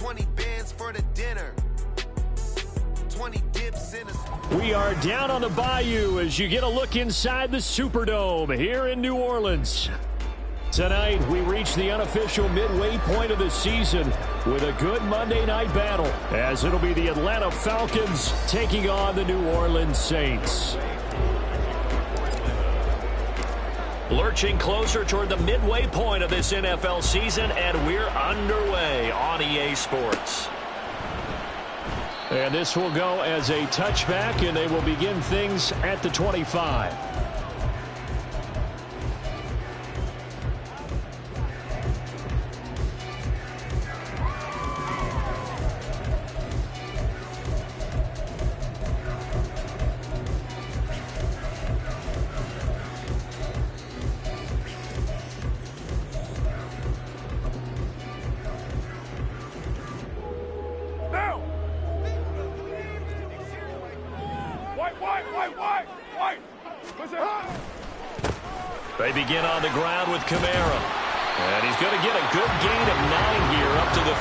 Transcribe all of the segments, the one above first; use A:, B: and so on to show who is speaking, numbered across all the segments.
A: 20 bands for the dinner. 20 dips in a...
B: We are down on the bayou as you get a look inside the Superdome here in New Orleans. Tonight, we reach the unofficial midway point of the season with a good Monday night battle, as it'll be the Atlanta Falcons taking on the New Orleans Saints. Lurching closer toward the midway point of this NFL season, and we're underway on EA Sports. And this will go as a touchback, and they will begin things at the 25. They begin on the ground with Kamara. And he's going to get a good gain of 9 here up to the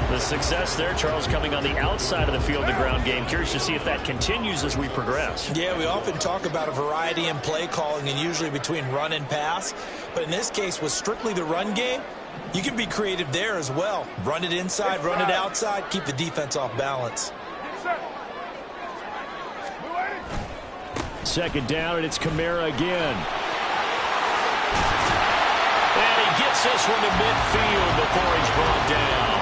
B: 34. The success there, Charles, coming on the outside of the field, the ground game. Curious to see if that continues as we progress.
C: Yeah, we often talk about a variety in play calling and usually between run and pass. But in this case, with strictly the run game, you can be creative there as well. Run it inside, run it outside, keep the defense off balance.
B: Second down, and it's Kamara again. And he gets this one to midfield before he's brought down.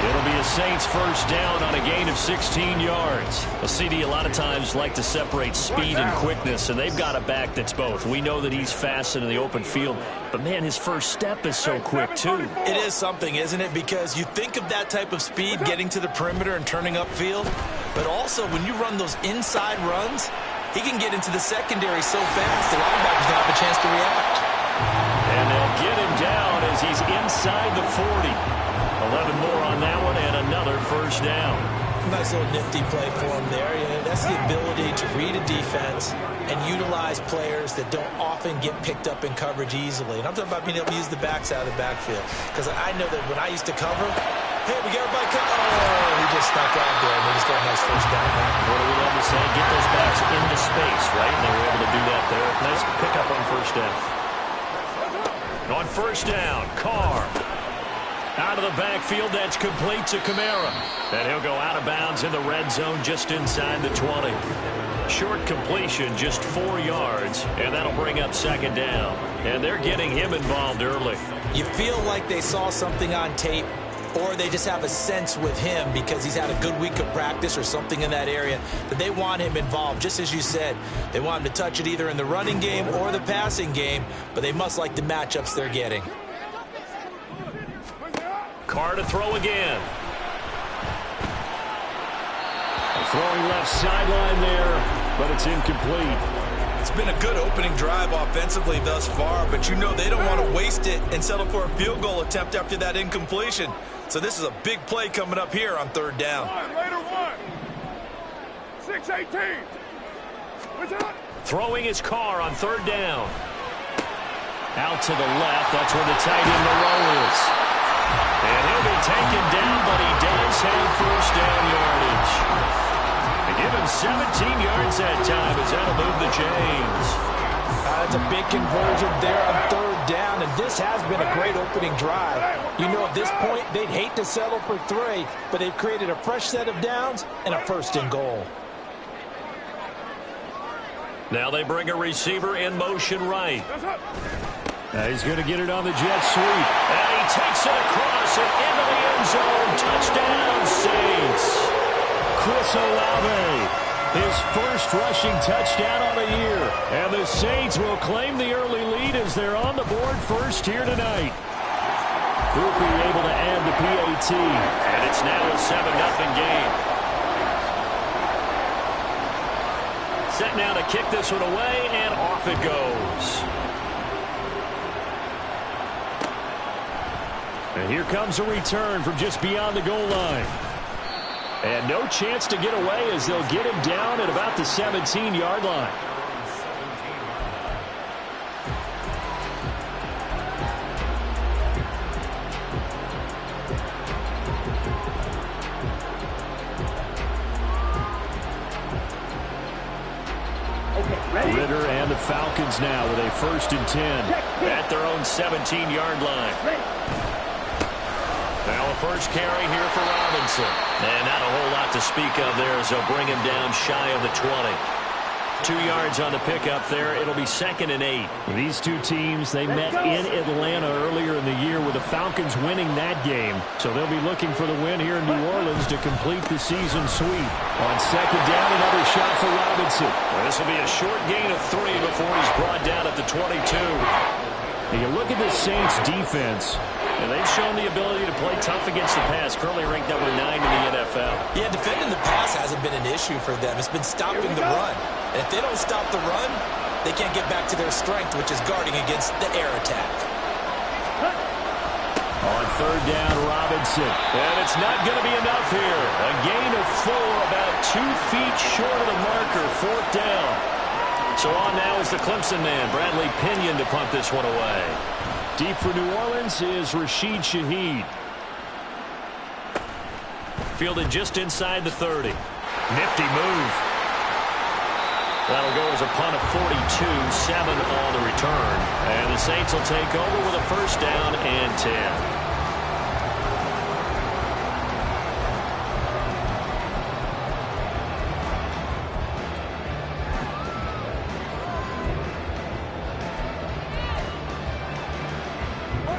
B: It'll be a Saints first down on a gain of 16 yards. A CD a lot of times like to separate speed and quickness, and they've got a back that's both. We know that he's fast in the open field, but, man, his first step is so quick, too.
C: It is something, isn't it? Because you think of that type of speed getting to the perimeter and turning upfield, but also when you run those inside runs, he can get into the secondary so fast, the linebackers don't have a chance to react.
B: And they'll get him down as he's inside the 40. 11 more on that one and another first down.
C: Nice little nifty play for him there. Yeah, that's the ability to read a defense and utilize players that don't often get picked up in coverage easily. And I'm talking about being able to use the backs out of the backfield. Because I know that when I used to cover, hey, we got everybody covered. Oh, he just snuck out there, and they just got a nice first down there.
B: What do we love to say? Get those backs into space, right? And they were able to do that there. Nice pickup on first down. On first down, Carr. Out of the backfield, that's complete to Kamara. And he'll go out of bounds in the red zone just inside the 20. Short completion, just 4 yards, and that'll bring up second down. And they're getting him involved early.
C: You feel like they saw something on tape, or they just have a sense with him because he's had a good week of practice or something in that area that they want him involved. Just as you said, they want him to touch it either in the running game or the passing game, but they must like the matchups they're getting.
B: Carr to throw again. Throwing left sideline there, but it's incomplete.
C: It's been a good opening drive offensively thus far, but you know they don't want to waste it and settle for a field goal attempt after that incompletion. So this is a big play coming up here on third down.
D: Later one. 6-18.
B: Throwing his Carr on third down. Out to the left. That's where the tight end Moreau is. And he'll be taken down, but he does have first down yardage. They give him 17 yards that time as that'll move the chains.
E: That's a big conversion there on third down, and this has been a great opening drive. You know, at this point, they'd hate to settle for 3, but they've created a fresh set of downs and a first and goal.
B: Now they bring a receiver in motion right. He's going to get it on the jet sweep. And he takes it across and into the end zone. Touchdown, Saints. Chris Olave, his first rushing touchdown on the year. And the Saints will claim the early lead as they're on the board first here tonight. Groupie able to add the PAT. And it's now a 7-0 game. Set now to kick this one away, and off it goes. And here comes a return from just beyond the goal line. And no chance to get away as they'll get him down at about the 17-yard line. Falcons now with a 1st and 10 at their own 17-yard line. Now a first carry here for Robinson. And not a whole lot to speak of there as they'll bring him down shy of the 20. 2 yards on the pickup there. It'll be 2nd and 8.
D: These two teams, they met in Atlanta earlier in the year with the Falcons winning that game. So they'll be looking for the win here in New Orleans to complete the season sweep. On 2nd down, another shot for Robinson.
B: Well, this will be a short gain of 3 before he's brought down at the 22.
D: And you look at this Saints defense.
B: And they've shown the ability to play tough against the pass. Currently ranked number 9 in the NFL.
C: Yeah, defending the pass hasn't been an issue for them. It's been stopping the run. And if they don't stop the run, they can't get back to their strength, which is guarding against the air attack.
D: On 3rd down, Robinson.
B: And it's not going to be enough here. A gain of 4, about 2 feet short of the marker. 4th down. So on now is the Clemson man, Bradley Pinion, to punt this one away.
D: Deep for New Orleans is Rashid Shaheed.
B: Fielded just inside the 30. Nifty move. That'll go as a punt of 42, 7 on the return. And the Saints will take over with a 1st down and 10.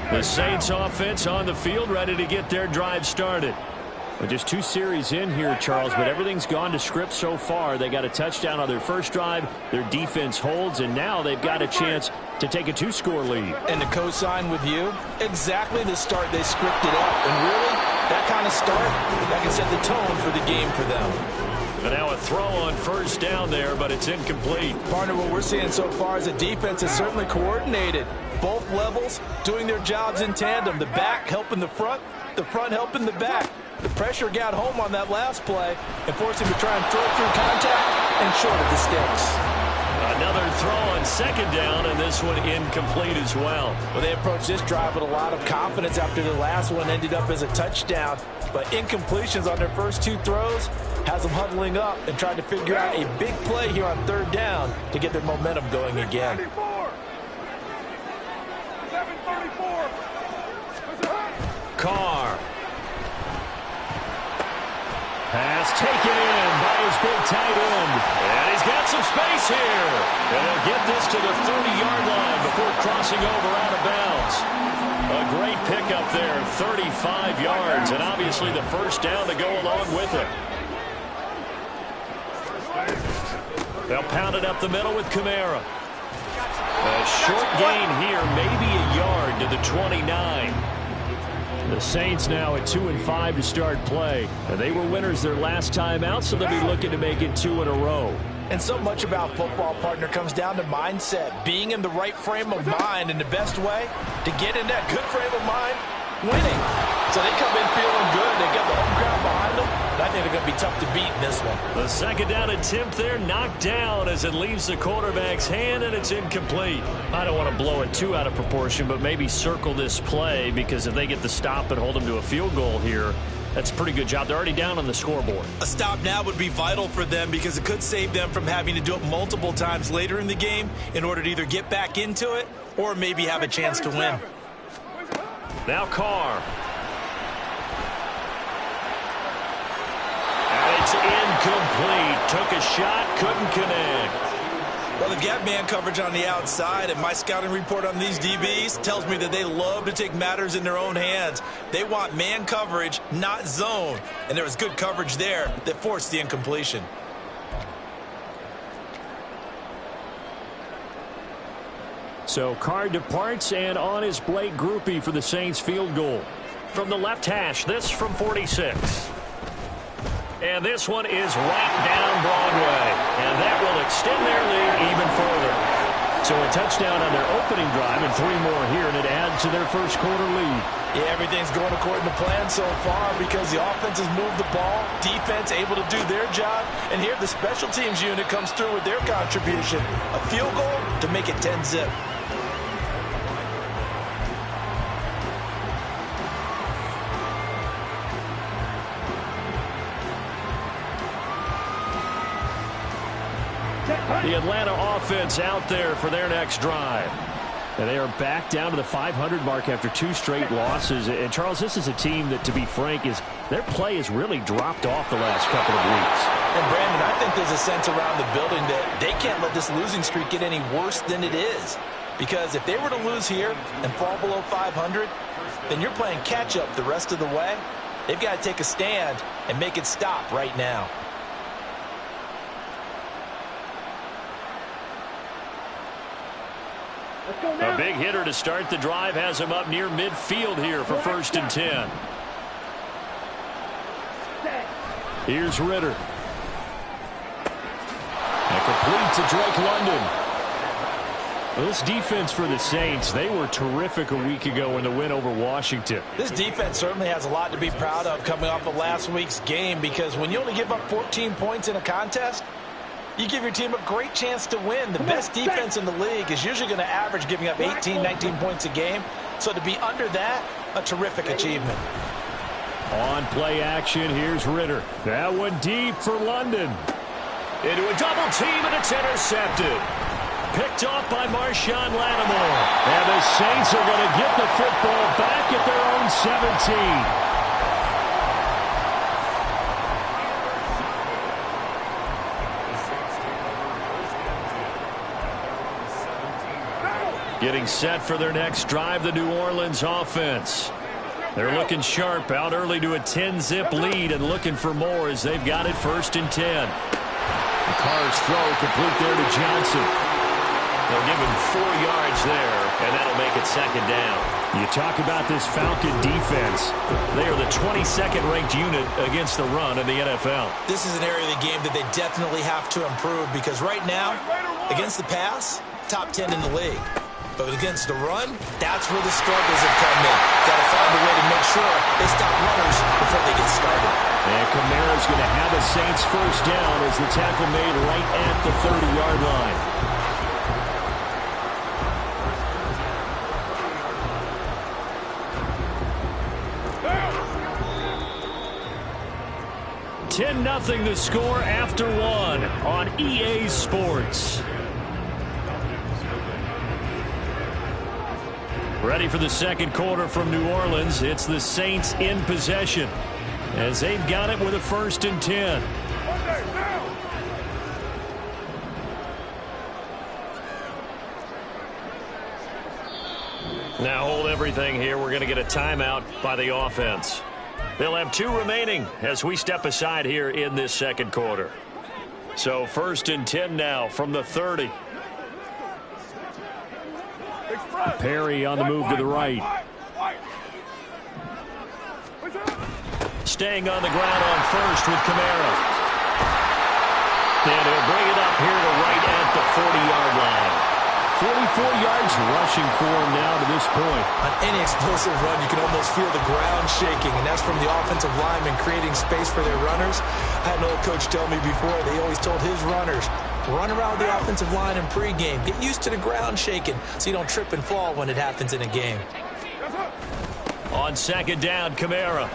B: The Saints offense on the field, ready to get their drive started.
D: Well, just 2 series in here, Charles, but everything's gone to script so far. They got a touchdown on their first drive. Their defense holds, and now they've got a chance to take a 2-score lead.
E: And to co-sign with you, exactly the start they scripted up. And really, that kind of start, that can set the tone for the game for them.
B: And now a throw on 1st down there, but it's incomplete.
E: Partner, what we're seeing so far is the defense is certainly coordinated. Both levels doing their jobs in tandem. The back helping the front helping the back. The pressure got home on that last play and forced him to try and throw through contact and short of the sticks.
B: Another throw on 2nd down, and this one incomplete as well.
E: Well, they approached this drive with a lot of confidence after the last one ended up as a touchdown. But incompletions on their first 2 throws has them huddling up and trying to figure out a big play here on 3rd down to get their momentum going again.
B: Carr.
D: Pass taken in by his big tight end.
B: And he's got some space here. And they'll get this to the 30-yard line before crossing over out of bounds. A great pickup there, 35 yards, and obviously the 1st down to go along with it. They'll pound it up the middle with Kamara. A short gain here, maybe a yard to the 29.
D: The Saints now at 2-5 to start play. They were winners their last time out, so they'll be looking to make it 2 in a row.
E: And so much about football, partner, comes down to mindset. Being in the right frame of mind, and the best way to get in that good frame of mind, winning. So they come in feeling good. They got the home crowd behind them. And I think they're going to be tough to beat in this one.
B: The 2nd down attempt there knocked down as it leaves the quarterback's hand, and it's incomplete. I don't want to blow it too out of proportion, but maybe circle this play, because if they get the stop and hold them to a field goal here, that's a pretty good job. They're already down on the scoreboard.
C: A stop now would be vital for them because it could save them from having to do it multiple times later in the game in order to either get back into it or maybe have a chance to win.
B: Now Carr. And it's incomplete. Took a shot, couldn't connect.
C: Well, they've got man coverage on the outside, and my scouting report on these DBs tells me that they love to take matters in their own hands. They want man coverage, not zone. And there was good coverage there that forced the incompletion.
D: So Carr departs, and on is Blake Grupe for the Saints field goal.
B: From the left hash, this from 46. And this one is right down Broadway. And that will extend their lead even further.
D: So a touchdown on their opening drive and 3 more here, and it adds to their first quarter lead.
E: Yeah, everything's going according to plan so far because the offense has moved the ball, defense able to do their job, and here the special teams unit comes through with their contribution. A field goal to make it 10-zip.
B: The Atlanta offense out there for their next drive.
D: And they are back down to the 500 mark after 2 straight losses. And, Charles, this is a team that, to be frank, their play has really dropped off the last couple of weeks.
C: And, Brandon, I think there's a sense around the building that they can't let this losing streak get any worse than it is. Because if they were to lose here and fall below 500, then you're playing catch-up the rest of the way. They've got to take a stand and make it stop right now.
B: A big hitter to start the drive has him up near midfield here for 1st and 10. Here's Ritter. And complete to Drake London. Well, this defense for the Saints, they were terrific a week ago in the win over Washington.
C: This defense certainly has a lot to be proud of coming off of last week's game, because when you only give up 14 points in a contest, you give your team a great chance to win. The best defense in the league is usually going to average giving up 18, 19 points a game. So to be under that, a terrific achievement.
D: On play action, here's Ritter. That one deep for London.
B: Into a double team, and it's intercepted. Picked off by Marshawn Lattimore.
D: And the Saints are going to get the football back at their own 17.
B: Getting set for their next drive, the New Orleans offense. They're looking sharp, out early to a 10-zip lead and looking for more as they've got it 1st and 10. The Carr's throw complete there to Johnson. They'll give him 4 yards there, and that'll make it 2nd down.
D: You talk about this Falcon defense.
B: They are the 22nd ranked unit against the run in the NFL.
C: This is an area of the game that they definitely have to improve, because right now, against the pass, top 10 in the league. But against the run, that's where the struggles have come in. Got to find a way to make sure they stop runners before they get started.
D: And Kamara's going to have a Saints 1st down as the tackle made right at the 30-yard line.
B: $10-0 the score after 1 on EA Sports. Ready for the 2nd quarter from New Orleans. It's the Saints in possession as they've got it with a 1st and 10. Now hold everything here. We're going to get a timeout by the offense. They'll have 2 remaining as we step aside here in this 2nd quarter. So 1st and 10 now from the 30.
D: Perry on the move to the right.
B: Staying on the ground on 1st with Kamara. And he'll bring it up here to right at the 40-yard line.
D: 44 yards rushing for him now to this point.
C: On any explosive run, you can almost feel the ground shaking, and that's from the offensive linemen creating space for their runners. I had an old coach tell me before, they always told his runners, run around the offensive line in pregame. Get used to the ground shaking so you don't trip and fall when it happens in a game.
B: On 2nd down, Kamara.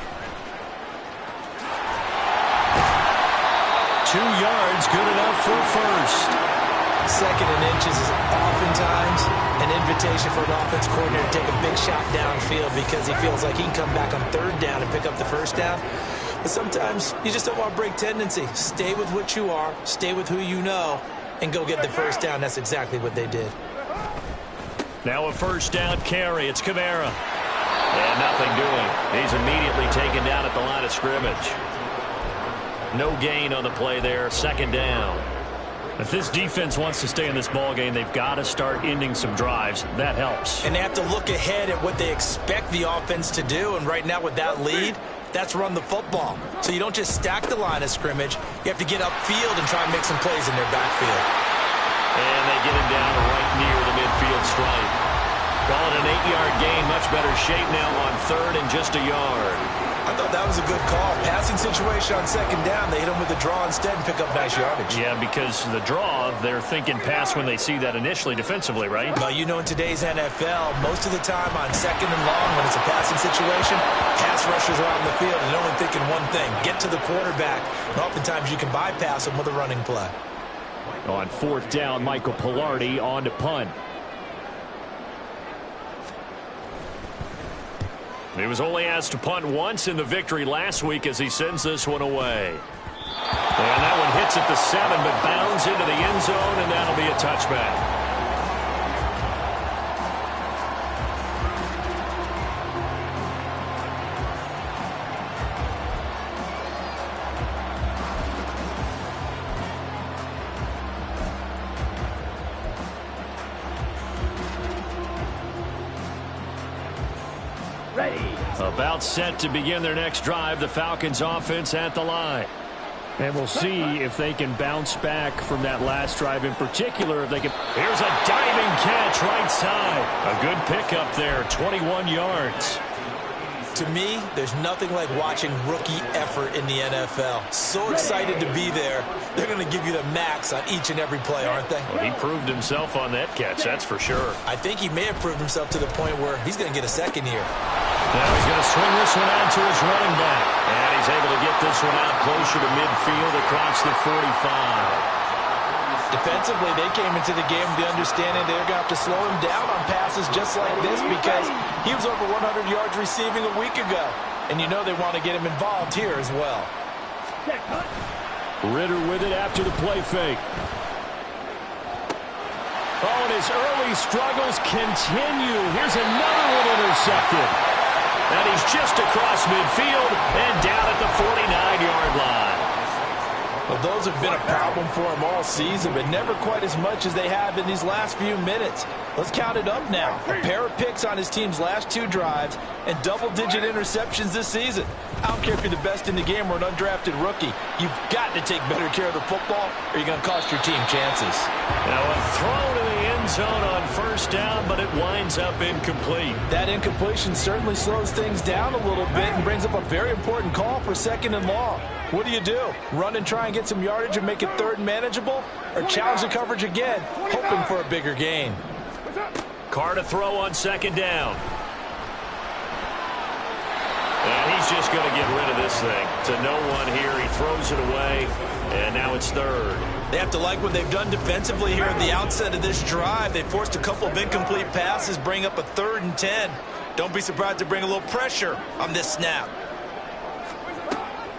B: 2 yards, good enough for 1st.
C: 2nd and inches is oftentimes an invitation for an offense coordinator to take a big shot downfield because he feels like he can come back on 3rd down and pick up the 1st down. But sometimes you just don't want to break tendency. Stay with what you are, stay with who you know, and go get the 1st down. That's exactly what they did.
B: Now a 1st down carry. It's Kamara. And nothing doing. He's immediately taken down at the line of scrimmage. No gain on the play there. 2nd down. If this defense wants to stay in this ballgame, they've got to start ending some drives. That helps.
C: And they have to look ahead at what they expect the offense to do. And right now with that lead, that's run the football. So you don't just stack the line of scrimmage. You have to get upfield and try and make some plays in their backfield.
B: And they get him down right near the midfield stripe. Call it an 8-yard gain. Much better shape now on 3rd and just a yard.
C: I thought that was a good call. Passing situation on 2nd down. They hit him with the draw instead and pick up nice yardage.
B: Yeah, because the draw, they're thinking pass when they see that initially defensively, right?
C: Well, you know, in today's NFL, most of the time on 2nd and long, when it's a passing situation, pass rushers are out in the field and they're only thinking one thing, get to the quarterback. And oftentimes you can bypass them with a running play.
D: On 4th down, Michael Pilardi on to punt.
B: He was only asked to punt once in the victory last week as he sends this one away. And that one hits at the 7, but bounds into the end zone, and that'll be a touchback. About set to begin their next drive, the Falcons offense at the line.
D: And we'll see if they can bounce back from that last drive in particular. If they can.
B: Here's a diving catch right side. A good pickup there, 21 yards.
C: To me, there's nothing like watching rookie effort in the NFL. So excited to be there. They're going to give you the max on each and every play, aren't they?
B: Well, he proved himself on that catch, that's for sure.
C: I think he may have proved himself to the point where he's going to get a second here.
B: Now he's going to swing this one out to his running back. And he's able to get this one out closer to midfield across the 45.
C: Defensively, they came into the game with the understanding they're going to have to slow him down on passes just like this because he was over 100 yards receiving a week ago. And you know they want to get him involved here as well.
D: Ridder with it after the play fake. Oh, and his early struggles continue. Here's another one intercepted.
B: And he's just across midfield and down at the 49-yard line.
C: Well, those have been a problem for him all season, but never quite as much as they have in these last few minutes. Let's count it up now. A pair of picks on his team's last 2 drives and double-digit interceptions this season. I don't care if you're the best in the game or an undrafted rookie. You've got to take better care of the football or you're going to cost your team chances.
B: Now a throw to the end zone on first down, but it winds up incomplete.
C: That incompletion certainly slows things down a little bit and brings up a very important call for 2nd and long. What do? Run and try and get some yardage and make it 3rd and manageable? Or challenge the coverage again, hoping for a bigger gain?
B: Carr to throw on 2nd down. And he's just going to get rid of this thing. To no one here. He throws it away, and now it's 3rd.
C: They have to like what they've done defensively here at the outset of this drive. They forced a couple of incomplete passes, bring up a 3rd and 10. Don't be surprised to bring a little pressure on this snap.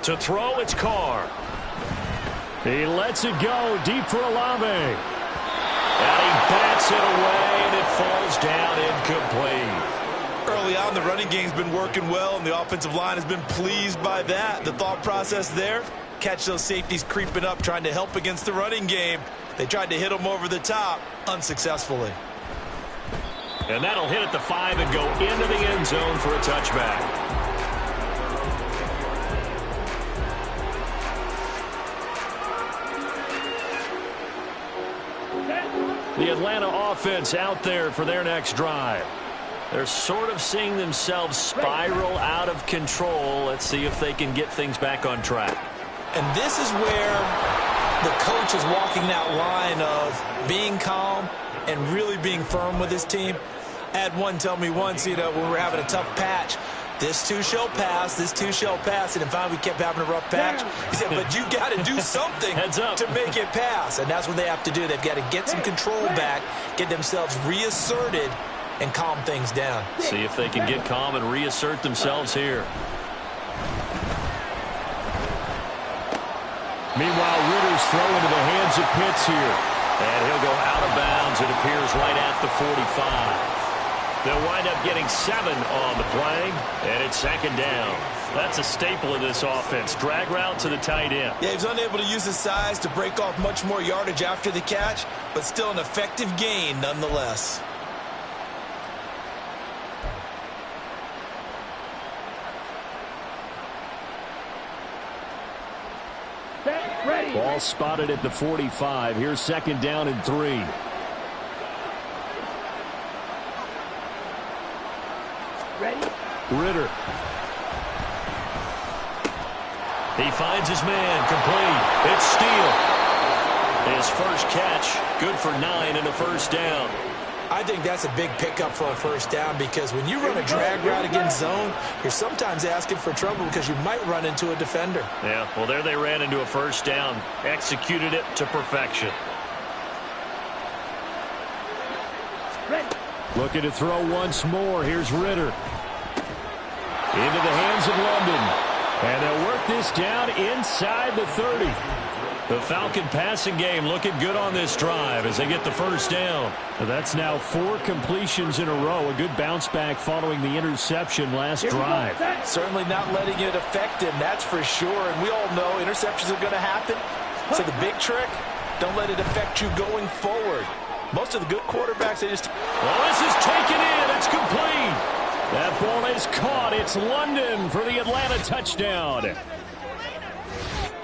B: To throw, it's Carr.
D: He lets it go deep for Olave.
B: And he bats it away, and it falls down incomplete.
C: Early on, the running game's been working well, and the offensive line has been pleased by that. The thought process there, catch those safeties creeping up, trying to help against the running game. They tried to hit them over the top, unsuccessfully.
B: And that'll hit at the 5 and go into the end zone for a touchback. The Atlanta offense out there for their next drive. They're sort of seeing themselves spiral out of control. Let's see if they can get things back on track.
C: And this is where the coach is walking that line of being calm and really being firm with his team. I had one tell me once, when we were having a tough patch, this too shall pass, this too shall pass. And finally we kept having a rough patch. He said, but you got to do something to make it pass. And that's what they have to do. They've got to get some control back, get themselves reasserted, and calm things down.
B: See if they can get calm and reassert themselves here.
D: Meanwhile, Ridder's throw into the hands of Pitts here.
B: And he'll go out of bounds, it appears, right at the 45. They'll wind up getting 7 on the play, and it's 2nd down. That's a staple of this offense. Drag route to the tight end.
C: Yeah, he's unable to use his size to break off much more yardage after the catch, but still an effective gain nonetheless.
D: Ball spotted at the 45. Here's 2nd down and 3. Ridder.
B: He finds his man, complete. It's Steele. His first catch, good for 9 and a 1st down.
C: I think that's a big pickup for a 1st down because when you run a drag route against zone, you're sometimes asking for trouble because you might run into a defender.
B: Yeah, well, there they ran into a 1st down, executed it to perfection.
D: Looking to throw once more. Here's Ritter. Into the hands of London. And they'll work this down inside the 30. The Falcon passing game looking good on this drive as they get the first down. That's now 4 completions in a row. A good bounce back following the interception last drive.
E: Certainly not letting it affect him, that's for sure. And we all know interceptions are going to happen. So the big trick, don't let it affect you going forward. Most of the good quarterbacks, they just...
D: Well, this is taken in. It's complete. That ball is caught. It's London for the Atlanta touchdown.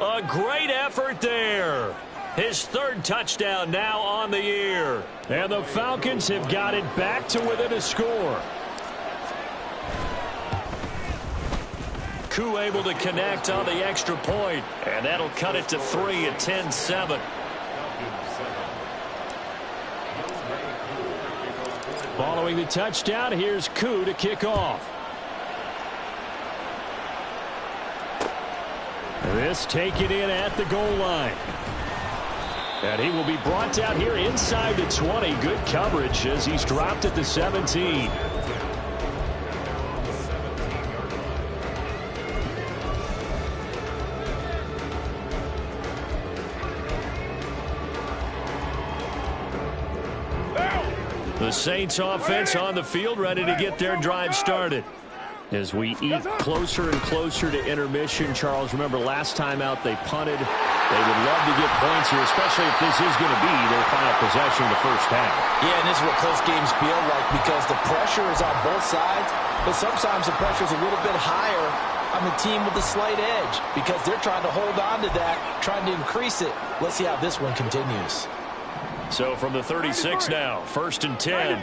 B: A great effort there. His 3rd touchdown now on the year.
D: And the Falcons have got it back to within a score.
B: Koo able to connect on the extra point. And that'll cut it to 3 at 10-7.
D: Following the touchdown, here's Koo to kick off. This taken in at the goal line. And he will be brought down here inside the 20. Good coverage as he's dropped at the 17.
B: The Saints offense on the field ready to get their drive started.
D: As we eat closer and closer to intermission, Charles, remember last time out they punted. They would love to get points here, especially if this is going to be their final possession of the first half.
E: Yeah, and this is what close games feel like because the pressure is on both sides, but sometimes the pressure is a little bit higher on the team with the slight edge because they're trying to hold on to that, trying to increase it. Let's see how this one continues.
B: So from the 36 now, 1st and 10.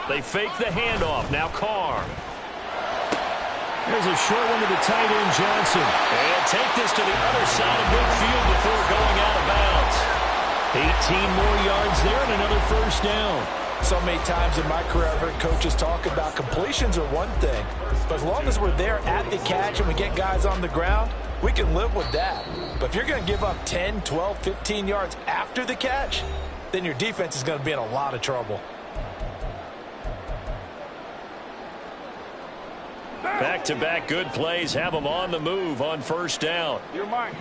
B: They fake the handoff. Now Carr.
D: There's a short one to the tight end, Johnson.
B: And take this to the other side of midfield before going out of bounds.
D: 18 more yards there and another first down.
E: So many times in my career, I've heard coaches talk about completions are one thing. But as long as we're there at the catch and we get guys on the ground, we can live with that. But if you're going to give up 10, 12, 15 yards after the catch, then your defense is going to be in a lot of trouble.
B: Back-to-back good plays have them on the move on first down.
F: You're mine.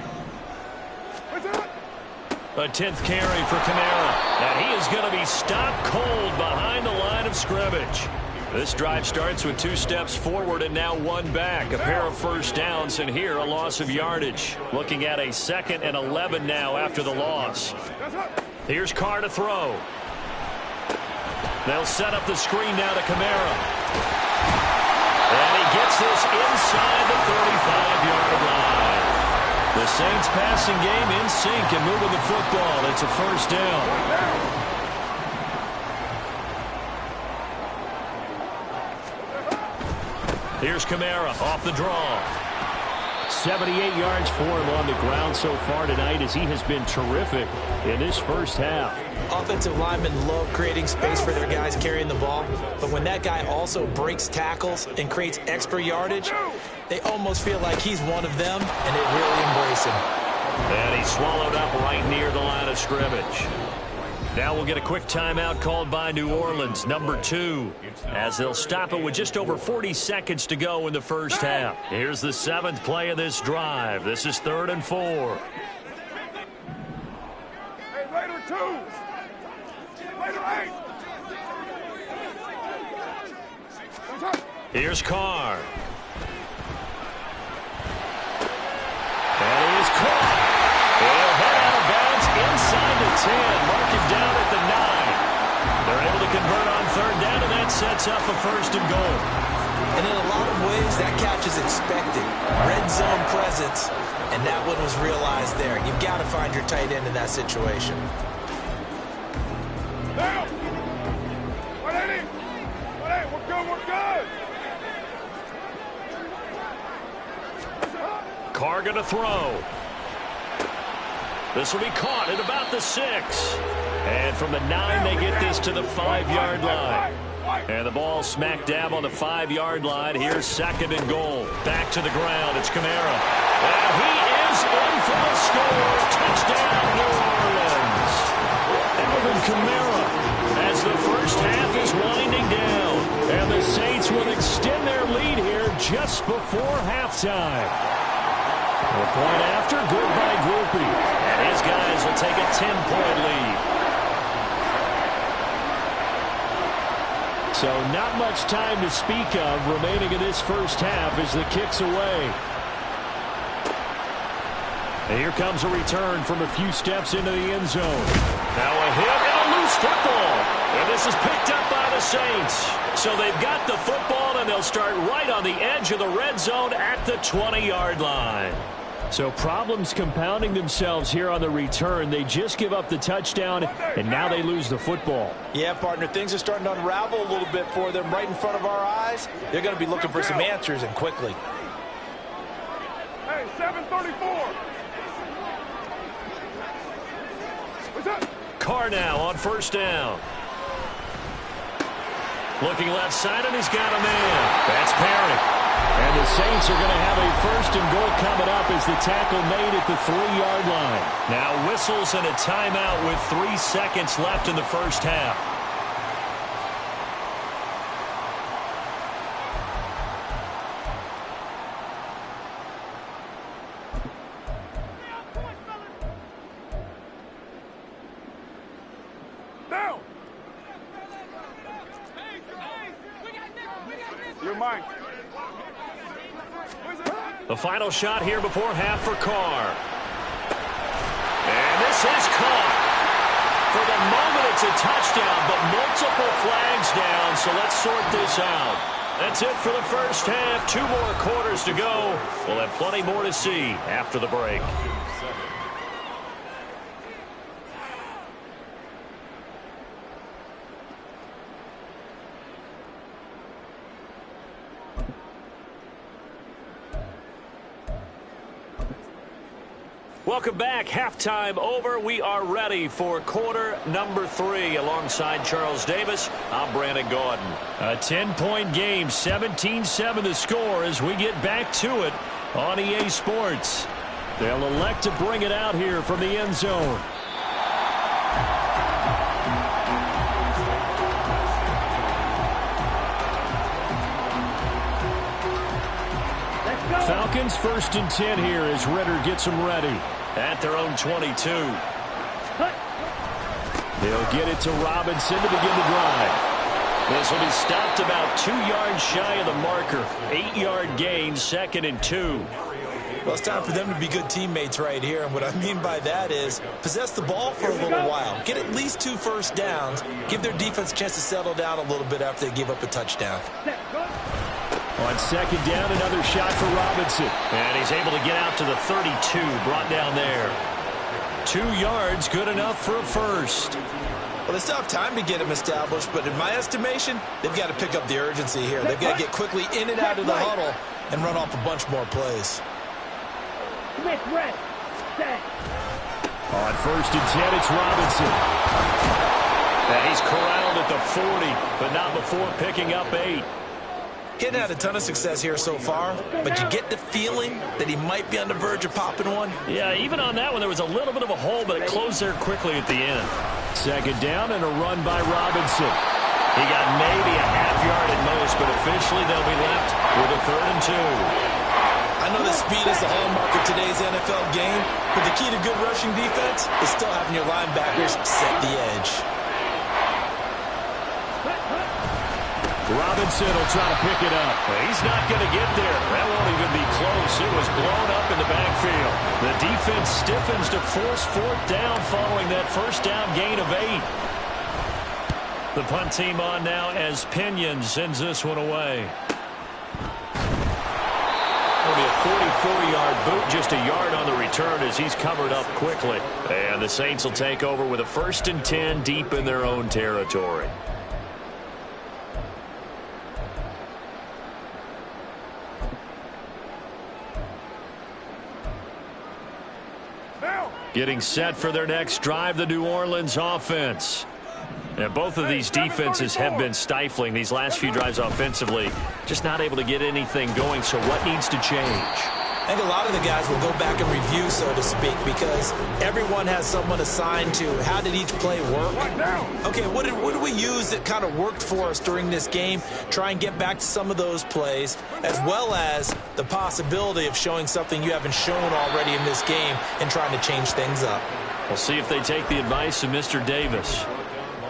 B: A 10th carry for Kamara. And he is going to be stopped cold behind the line of scrimmage. This drive starts with 2 steps forward and now 1 back. A pair of first downs and here a loss of yardage. Looking at a 2nd and 11 now after the loss. Here's Carr to throw. They'll set up the screen now to Kamara. And he gets this inside the 35-yard line. The Saints passing game in sync and moving the football. It's a first down. Here's Kamara off the draw.
D: 78 yards for him on the ground so far tonight as he has been terrific in this first half.
C: Offensive linemen love creating space for their guys carrying the ball, but when that guy also breaks tackles and creates extra yardage, they almost feel like he's one of them, and they really embrace him.
B: And he's swallowed up right near the line of scrimmage. Now we'll get a quick timeout called by New Orleans, number 2, as they'll stop it with just over 40 seconds to go in the first half. Here's the 7th play of this drive. This is 3rd and 4.
F: Hey, later 2. Later 8.
B: Here's Carr. And he is caught. He'll head out of bounds inside the 10. Mark him down at the 9. They're able to convert on 3rd down, and that sets up a 1st and goal.
C: And in a lot of ways, that catch is expected. Red zone presence, and that one was realized there. You've got to find your tight end in that situation.
F: Down. 180. 180. We're good. We're good.
B: Carr going to throw. This will be caught at about the 6. And from the 9, they get this to the 5-yard line. And the ball smack dab on the 5-yard line. Here's 2nd and goal. Back to the ground. It's Kamara. And he is in for the score. Touchdown, New Orleans. Alvin Kamara as the first half is winding down. And the Saints will extend their lead here just before halftime. The point after, good by Grupe. And his guys will take a 10-point lead. So not much time to speak of remaining in this first half as the kick's away. And here comes a return from a few steps into the end zone. Now a hit and a loose football. And this is picked up by the Saints. So they've got the football, and they'll start right on the edge of the red zone at the 20-yard line. So problems compounding themselves here on the return. They just give up the touchdown, and now they lose the football.
E: Yeah, partner, things are starting to unravel a little bit for them right in front of our eyes. They're going to be looking for some answers, and quickly.
F: Hey, 734. What's up?
B: Carr now on first down. Looking left side, and he's got a man. That's Perry. And the Saints are going to have a first and goal coming up as the tackle made at the 3-yard line. Now whistles and a timeout with 3 seconds left in the first half.
F: Down. You're mine.
B: The final shot here before half for Carr. And this is caught. For the moment, it's a touchdown, but multiple flags down, so let's sort this out. That's it for the first half. 2 more quarters to go. We'll have plenty more to see after the break. Welcome back. Halftime over. We are ready for quarter number 3. Alongside Charles Davis, I'm Brandon Gaudin. A 10-point game, 17-7 the score as we get back to it on EA Sports. They'll elect to bring it out here from the end zone. Falcons first and 10 here as Ritter gets them ready. At their own 22. They'll get it to Robinson to begin the drive. This will be stopped about 2 yards shy of the marker. 8-yard gain, 2nd and 2.
C: Well, it's time for them to be good teammates right here. And what I mean by that is possess the ball for a little while. Get at least 2 first downs. Give their defense a chance to settle down a little bit after they give up a touchdown.
B: On second down, another shot for Robinson. And he's able to get out to the 32, brought down there. 2 yards, good enough for a first.
C: Well, they still have time to get him established, but in my estimation, they've got to pick up the urgency here. They've got to get quickly in and out of the huddle and run off a bunch more plays.
B: On first and 10, it's Robinson. And he's corralled at the 40, but not before picking up 8.
C: He hadn't had a ton of success here so far, but you get the feeling that he might be on the verge of popping one.
B: Yeah, even on that one, there was a little bit of a hole, but it closed there quickly at the end. Second down and a run by Robinson. He got maybe a half yard at most, but officially they'll be left with a 3rd and 2.
C: I know that speed is the hallmark of today's NFL game, but the key to good rushing defense is still having your linebackers set the edge.
B: Robinson will try to pick it up. He's not going to get there. That won't even be close. It was blown up in the backfield. The defense stiffens to force 4th down following that first down gain of 8. The punt team on now as Pinion sends this one away. It'll be a 44-yard boot, just a yard on the return as he's covered up quickly. And the Saints will take over with a 1st and 10 deep in their own territory. Getting set for their next drive, the New Orleans offense. And both of these defenses have been stifling these last few drives offensively. Just not able to get anything going, so what needs to change?
C: I think a lot of the guys will go back and review, so to speak, because everyone has someone assigned to how did each play work. Okay, what did we use that kind of worked for us during this game? Try and get back to some of those plays, as well as the possibility of showing something you haven't shown already in this game and trying to change things up.
B: We'll see if they take the advice of Mr. Davis.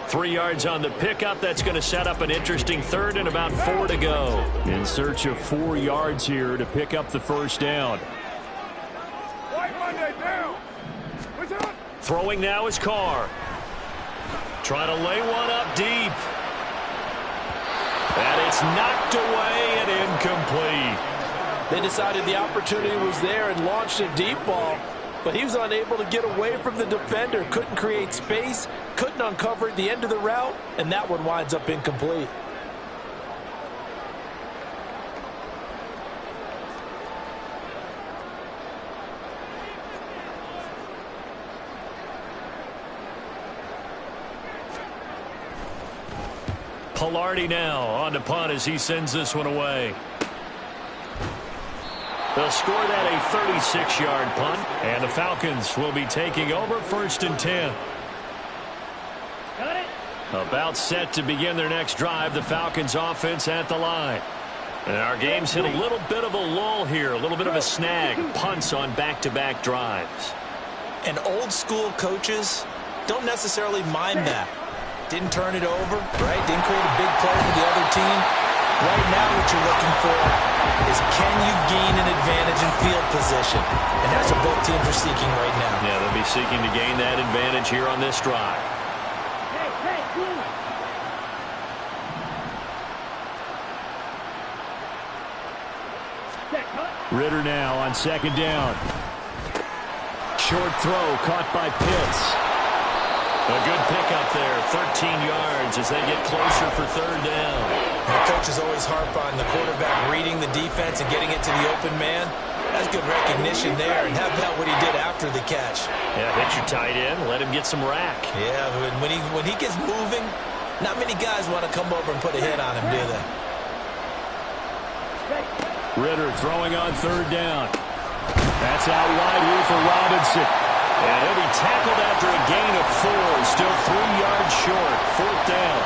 B: 3 yards on the pickup. That's going to set up an interesting third and about 4 to go.
D: In search of 4 yards here to pick up the first down.
B: Throwing now is Carr. Trying to lay one up deep. And it's knocked away and incomplete.
E: They decided the opportunity was there and launched a deep ball, but he was unable to get away from the defender. Couldn't create space, couldn't uncover the end of the route, and that one winds up incomplete.
B: Palardy now on to punt as he sends this one away. They'll score that a 36-yard punt, and the Falcons will be taking over 1st and 10. About set to begin their next drive, the Falcons offense at the line. And our game's hit a little bit of a lull here, a little bit of a snag, punts on back-to-back drives.
C: And old school coaches don't necessarily mind that. Didn't turn it over, right? Didn't create a big play for the other team. Right now what you're looking for is can you gain an advantage in field position? And that's what both teams are seeking right now.
B: Yeah, they'll be seeking to gain that advantage here on this drive.
D: Ridder now on 2nd down. Short throw caught by Pitts.
B: A good pickup there, 13 yards as they get closer for 3rd down.
C: The coaches always harp on the quarterback reading the defense and getting it to the open man. That's good recognition there, and how about what he did after the catch?
B: Yeah, hit your tight end, let him get some rack.
C: Yeah, when he gets moving, not many guys want to come over and put a hit on him, do they?
D: Ridder throwing on 3rd down. That's out wide here for Robinson.
B: And he'll be tackled after a gain of 4. Still 3 yards short. 4th down.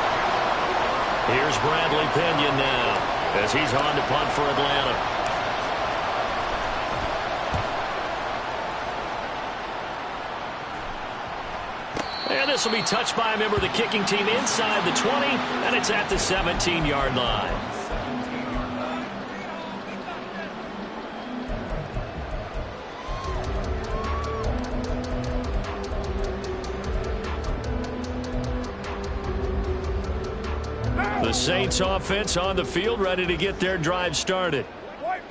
B: Here's Bradley Pinion now as he's on to punt for Atlanta. And this will be touched by a member of the kicking team inside the 20, and it's at the 17-yard line. The Saints offense on the field, ready to get their drive started.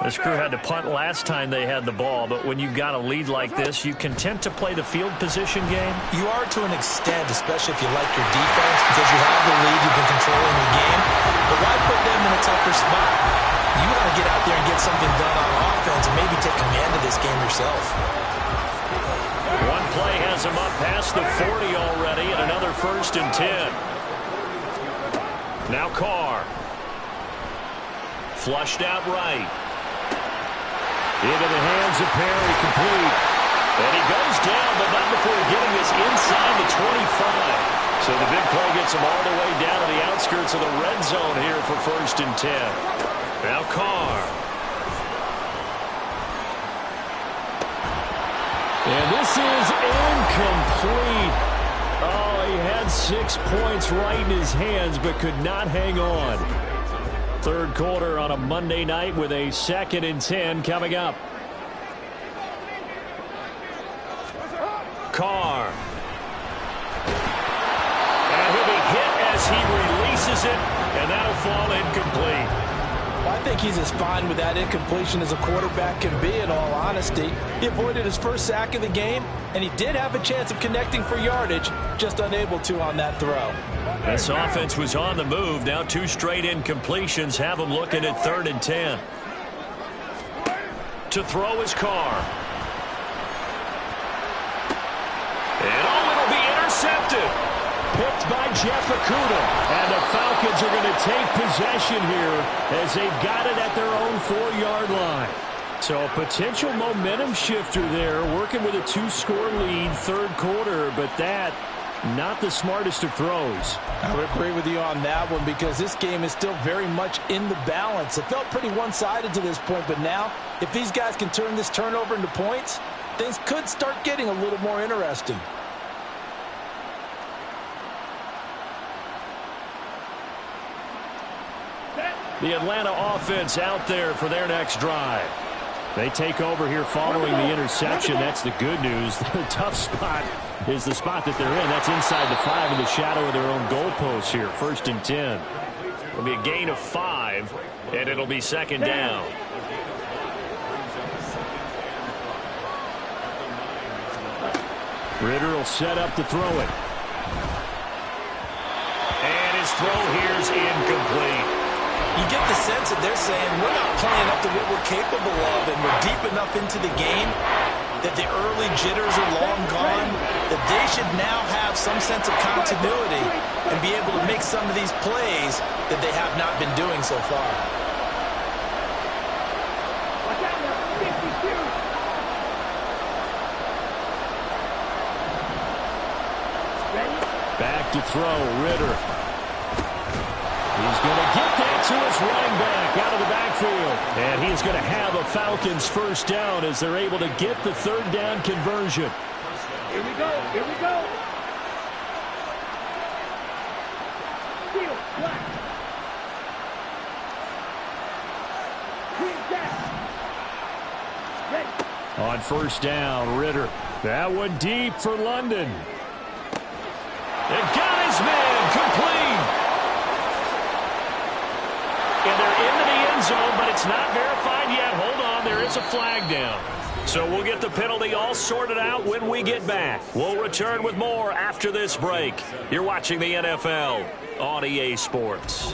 B: This crew had to punt last time they had the ball, but when you've got a lead like this, you content to play the field position game?
C: You are to an extent, especially if you like your defense, because you have the lead, you've been controlling the game. But why put them in a tougher spot? You want to get out there and get something done on offense and maybe take command of this game yourself.
B: One play has them up past the 40 already, and another 1st and 10. Now Carr. Flushed out right.
D: Into the hands of Perry, complete.
B: And he goes down, but not before getting this inside the 25. So the big play gets him all the way down to the outskirts of the red zone here for 1st and 10. Now Carr.
D: And this is incomplete. Oh, he had 6 points right in his hands, but could not hang on. 3rd quarter on a Monday night with a 2nd and 10 coming up.
B: Carr. And he'll be hit as he releases it, and that'll fall incomplete.
E: I think he's as fine with that incompletion as a quarterback can be, in all honesty. He avoided his first sack of the game, and he did have a chance of connecting for yardage, just unable to on that throw.
B: This offense was on the move. Now 2 straight incompletions have them looking at 3rd and 10. To throw is Carr. And it'll be intercepted.
D: Picked by Jeff Okudah. And the Falcons are going to take possession here as they've got it at their own 4-yard line. So a potential momentum shifter there, working with a 2-score lead, third quarter, but that not the smartest of throws.
E: I would agree with you on that one because this game is still very much in the balance. It felt pretty one-sided to this point, but now if these guys can turn this turnover into points, things could start getting a little more interesting.
D: The Atlanta offense out there for their next drive. They take over here following the interception. That's the good news. The tough spot is the spot that they're in. That's inside the 5 in the shadow of their own goalpost here. 1st and 10. It'll be a gain of 5, and it'll be 2nd down. Ritter will set up to throw it. And his throw here is incomplete.
C: You get the sense that they're saying we're not playing up to what we're capable of, and we're deep enough into the game that the early jitters are long gone, that they should now have some sense of continuity and be able to make some of these plays that they have not been doing so far.
D: Back to throw, Ritter. He's going to get that to his running back out of the backfield. And he's going to have a Falcons 1st down as they're able to get the 3rd down conversion.
F: Here we go. Here we go. Field flat. Ready.
D: On 1st down, Ritter. That one deep for London. And got his man complete. And they're into the end zone, but it's not verified yet. Hold on, there is a flag down. So we'll get the penalty all sorted out when we get back. We'll return with more after this break. You're watching the NFL on EA Sports.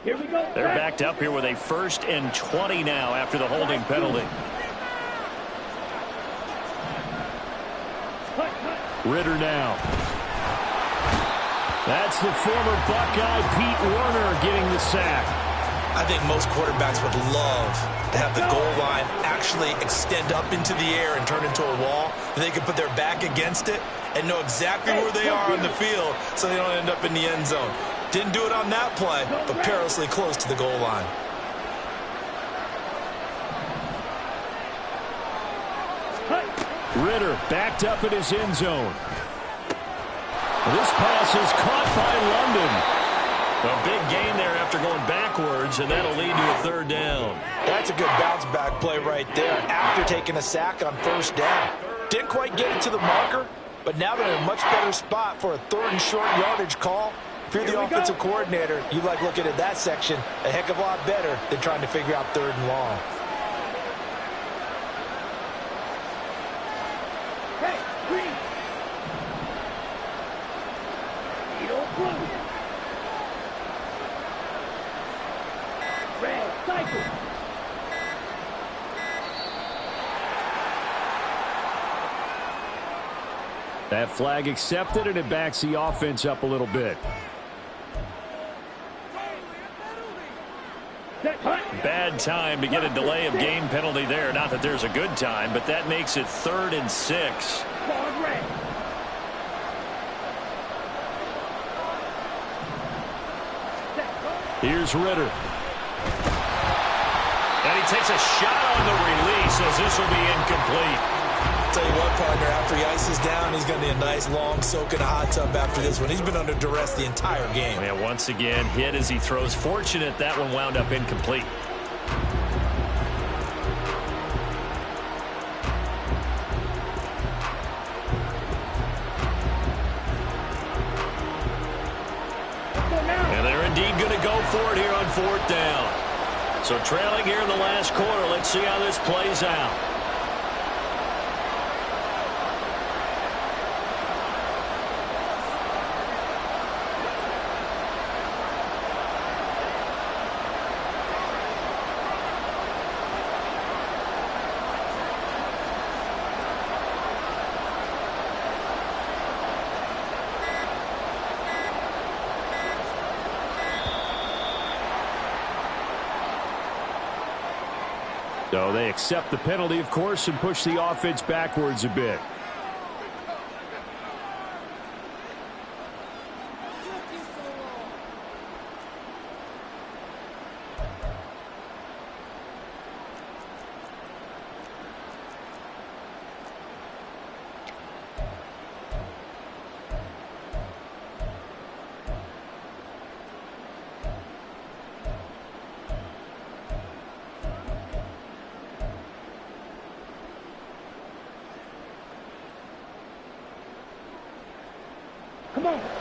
F: Here we go.
D: They're backed up here with a 1st and 20 now after the holding penalty. Ritter now. That's the former Buckeye Pete Werner getting the sack.
C: I think most quarterbacks would love to have the goal line actually extend up into the air and turn into a wall. They could put their back against it and know exactly where they are on the field so they don't end up in the end zone. Didn't do it on that play, but perilously close to the goal line.
D: Ritter backed up in his end zone. This pass is caught by London. A big gain there after going backwards, and that'll lead to a 3rd down.
E: That's a good bounce-back play right there after taking a sack on 1st down. Didn't quite get it to the marker, but now they're in a much better spot for a 3rd and short yardage call. If you're the offensive coordinator, you like looking at that section a heck of a lot better than trying to figure out 3rd and long.
F: Hey, green. You don't blow. Red, cycle.
D: That flag accepted, and it backs the offense up a little bit. Bad time to get a delay of game penalty there. Not that there's a good time, but that makes it 3rd and 6. Here's Ritter. And he takes a shot on the release as this will be incomplete.
C: Tell you what, partner, after he ices down, he's going to need a nice long soak in a hot tub after this one. He's been under duress the entire game.
D: And once again, hit as he throws. Fortunate that one wound up incomplete. And they're indeed going to go for it here on 4th down. So trailing here in the last quarter. Let's see how this plays out. So they accept the penalty, of course, and push the offense backwards a bit.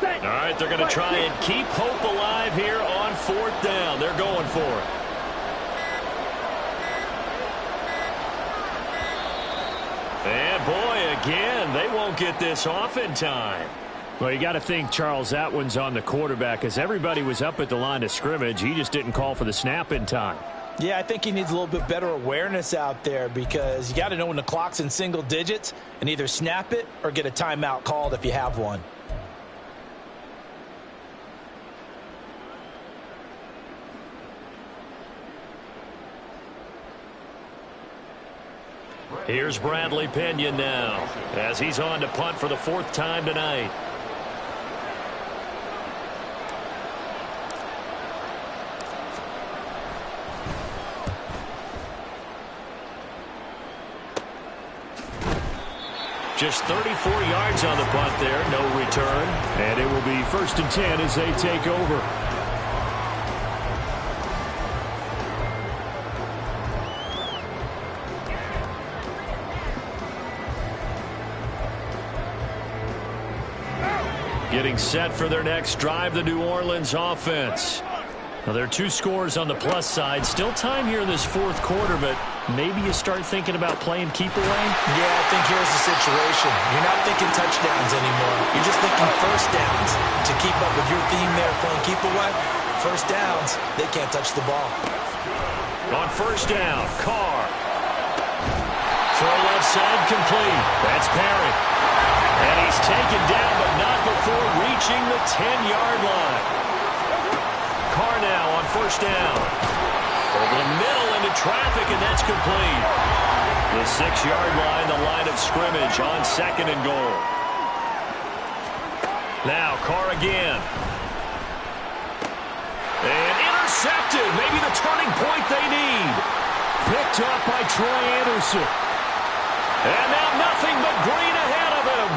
D: All right, they're going to try and keep hope alive here on 4th down. They're going for it. And boy, again, they won't get this off in time. Well, you got to think, Charles, that one's on the quarterback, as everybody was up at the line of scrimmage. He just didn't call for the snap in time.
E: Yeah, I think he needs a little bit better awareness out there, because you got to know when the clock's in single digits and either snap it or get a timeout called if you have one.
B: Here's Bradley Pinion now, as he's on to punt for the 4th time tonight. Just 34 yards on the punt there, no return. And it will be 1st and 10 as they take over. Getting set for their next drive, the New Orleans offense. Now, there are 2 scores on the plus side. Still time here in this 4th quarter, but maybe you start thinking about playing keep away?
E: Yeah, I think here's the situation. You're not thinking touchdowns anymore. You're just thinking first downs. To keep up with your theme there, playing keep away, first downs, they can't touch the ball.
B: On 1st down, Carr. Throw left side complete. That's Perry. And he's taken down, but not before reaching the 10-yard line. Carr now on 1st down. Over the middle into traffic, and that's complete. The 6-yard line, the line of scrimmage on 2nd and goal. Now Carr again. And intercepted. Maybe the turning point they need. Picked up by Troy Anderson. And now nothing but green ahead of him.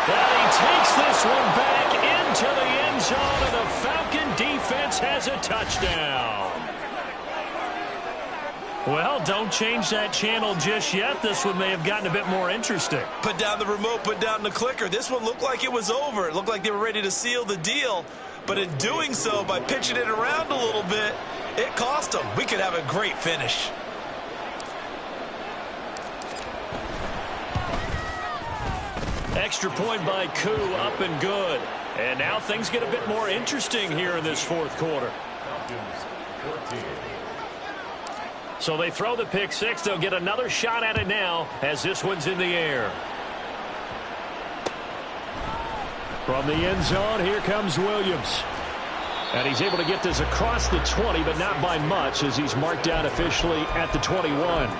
B: And he takes this one back into the end zone, and the Falcon defense has a touchdown. Well, don't change that channel just yet. This one may have gotten a bit more interesting.
C: Put down the remote, put down the clicker. This one looked like it was over. It looked like they were ready to seal the deal. But in doing so, by pitching it around a little bit, it cost them. We could have a great finish.
B: Extra point by Koo, up and good. And now things get a bit more interesting here in this 4th quarter. So they throw the pick 6. They'll get another shot at it now as this one's in the air. From the end zone, here comes Williams. And he's able to get this across the 20, but not by much, as he's marked down officially at the 21.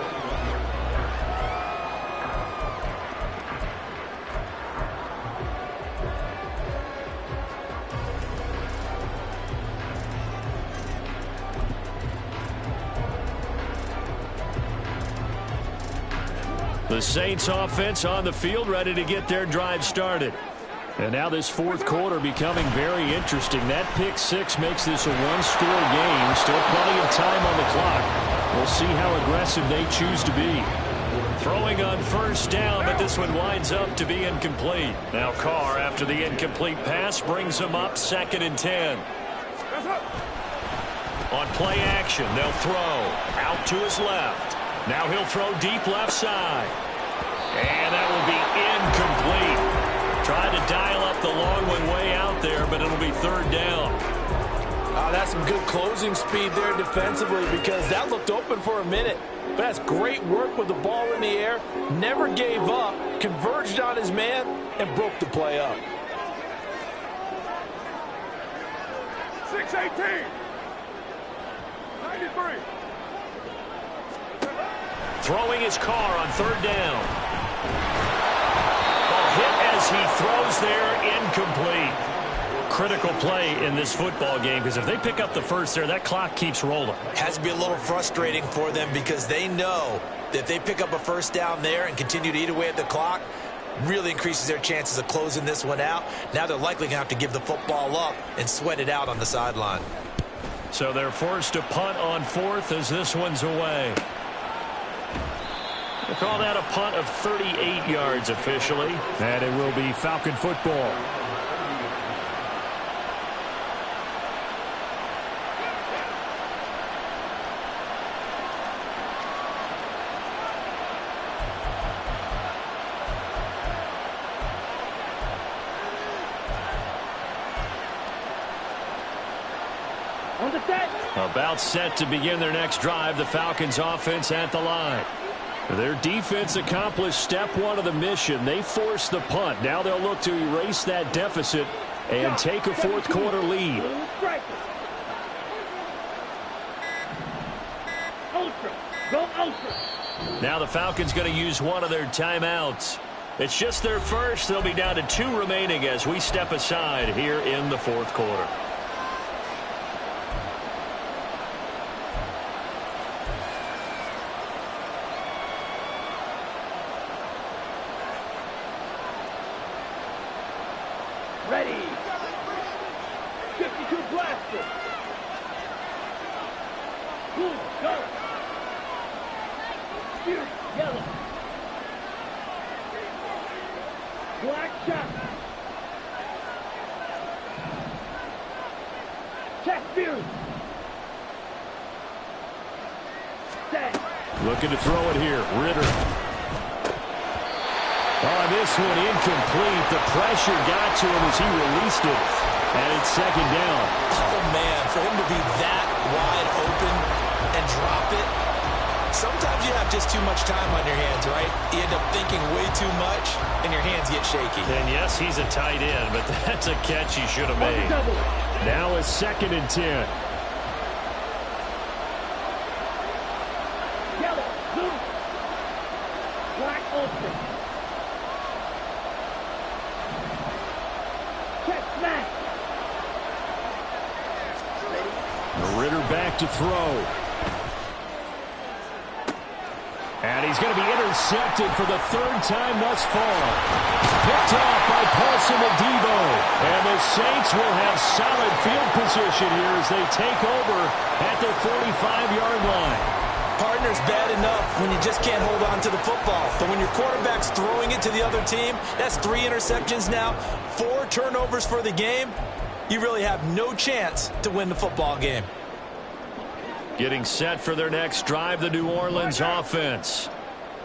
B: The Saints offense on the field, ready to get their drive started. And now this 4th quarter becoming very interesting. That pick 6 makes this a 1-score game. Still plenty of time on the clock. We'll see how aggressive they choose to be. Throwing on 1st down, but this one winds up to be incomplete. Now Carr, after the incomplete pass, brings him up 2nd and 10. On play action, they'll throw out to his left. Now he'll throw deep left side. And that will be incomplete. Tried to dial up the long one way out there, but it'll be 3rd down.
E: That's some good closing speed there defensively, because that looked open for a minute. But that's great work with the ball in the air. Never gave up, converged on his man, and broke the play up.
F: 6-18. 93.
B: Throwing his car on third down. Ball hit as he throws there, incomplete. Critical play in this football game, because if they pick up the first there, that clock keeps rolling.
C: Has to be a little frustrating for them because they know that if they pick up a first down there and continue to eat away at the clock, really increases their chances of closing this one out. Now they're likely going to have to give the football up and sweat it out on the sideline.
B: So they're forced to punt on fourth as this one's away. They call that a punt of 38 yards officially.
D: And it will be Falcon football. About set to begin their next drive, the Falcons offense at the line. Their defense accomplished step one of the mission. They forced the punt. Now they'll look to erase that deficit and take a fourth quarter lead. Now the Falcons going to use one of their timeouts. It's just their first. They'll be down to 2 remaining as we step aside here in the fourth quarter.
F: Ready. 52 blaster. Blue, go. Spear, yellow. Black shot. Check spear. Set.
D: Looking to throw it here. Ritter. Oh, this one incomplete. The pressure got to him as he released it. And it's second down.
C: Oh, man, for him to be that wide open and drop it. Sometimes you have just too much time on your hands, right? You end up thinking way too much, and your hands get shaky.
B: And yes, he's a tight end, but that's a catch he should have made.
D: Now a 2nd and 10.
F: Yellow, blue. Black open.
D: Ritter back to throw. And he's going to be intercepted for the 3rd time thus far. Picked off by Paulson Adebo. And the Saints will have solid field position here as they take over at their 45-yard line.
C: Partner's bad enough when you just can't hold on to the football. But when your quarterback's throwing it to the other team, that's 3 interceptions now, 4 turnovers for the game. You really have no chance to win the football game.
B: Getting set for their next drive, the New Orleans offense.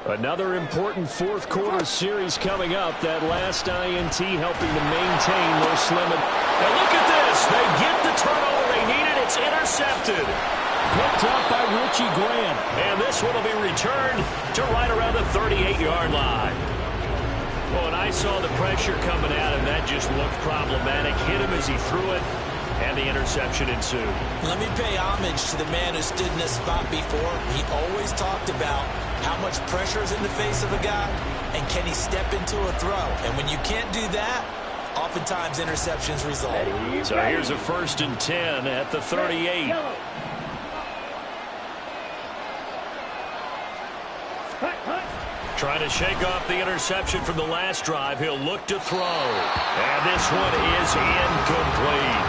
D: Another important fourth quarter series coming up. That last INT helping to maintain their slim.
B: And look at this. They get the turnover they needed. It's intercepted.
D: Picked up by Richie Grant.
B: And this one will be returned to right around the 38-yard line. Well, when I saw the pressure coming at him, that just looked problematic. Hit him as he threw it, and the interception ensued.
C: Let me pay homage to the man who stood in this spot before. He always talked about how much pressure is in the face of a guy, and can he step into a throw. And when you can't do that, oftentimes interceptions result.
B: So here's a 1st and 10 at the 38. Trying to shake off the interception from the last drive. He'll look to throw. And this one is incomplete.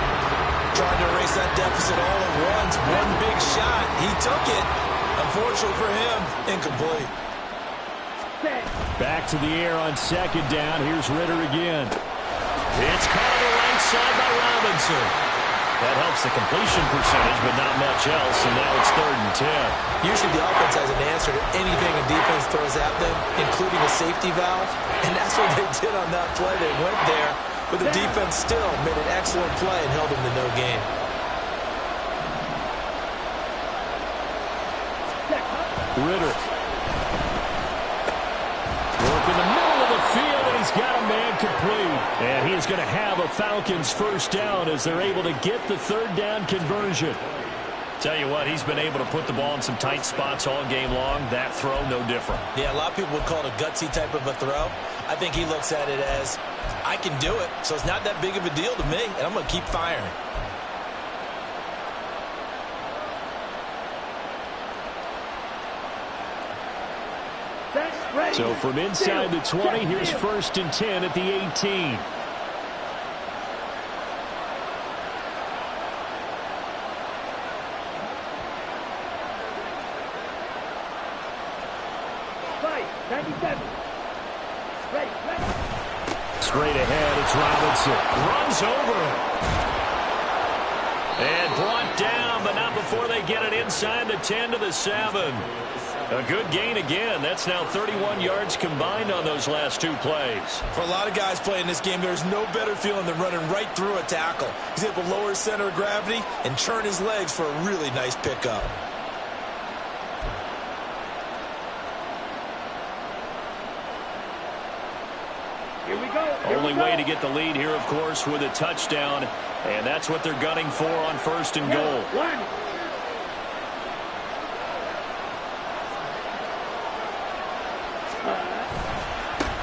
C: Trying to erase that deficit all at once. One big shot. He took it. Unfortunately for him, incomplete.
D: Back to the air on 2nd down. Here's Ritter again.
B: It's caught on the right side by Robinson. That helps the completion percentage, but not much else, and now it's 3rd and 10.
C: Usually the offense has an answer to anything a defense throws at them, including a safety valve, and that's what they did on that play. They went there, but the defense still made an excellent play and held them to no gain.
D: Ritter. Work in the middle of the field, and he's got a man complete. And he is going to have a Falcons 1st down as they're able to get the 3rd down conversion.
B: Tell you what, he's been able to put the ball in some tight spots all game long. That throw, no different.
C: Yeah, a lot of people would call it a gutsy type of a throw. I think he looks at it as, I can do it, so it's not that big of a deal to me, and I'm going to keep firing.
D: So from inside the 20, here's 1st and 10 at the 18. Straight ahead, it's Robinson.
B: Runs over. And brought down, but not before they get it inside the 10 to the 7. A good gain again. That's now 31 yards combined on those last 2 plays.
C: For a lot of guys playing this game, there's no better feeling than running right through a tackle. He's able to lower his center of gravity and churn his legs for a really nice pickup.
B: Only way to get the lead here, of course, with a touchdown. And that's what they're gunning for on 1st and goal.